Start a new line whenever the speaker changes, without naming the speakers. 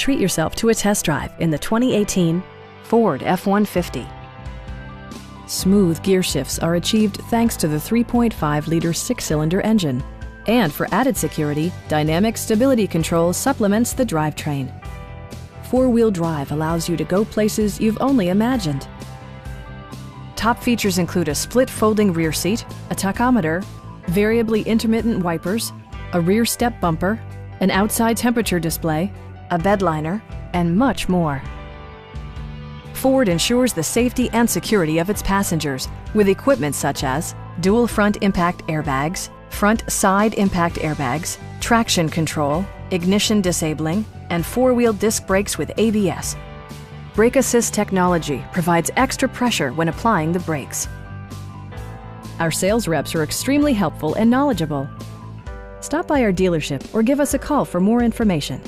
treat yourself to a test drive in the 2018 Ford F-150. Smooth gear shifts are achieved thanks to the 3.5-liter six-cylinder engine. And for added security, dynamic stability control supplements the drivetrain. Four-wheel drive allows you to go places you've only imagined. Top features include a split folding rear seat, a tachometer, variably intermittent wipers, a rear step bumper, an outside temperature display, a bed liner, and much more. Ford ensures the safety and security of its passengers with equipment such as dual front impact airbags, front side impact airbags, traction control, ignition disabling, and four-wheel disc brakes with ABS. Brake Assist technology provides extra pressure when applying the brakes. Our sales reps are extremely helpful and knowledgeable. Stop by our dealership or give us a call for more information.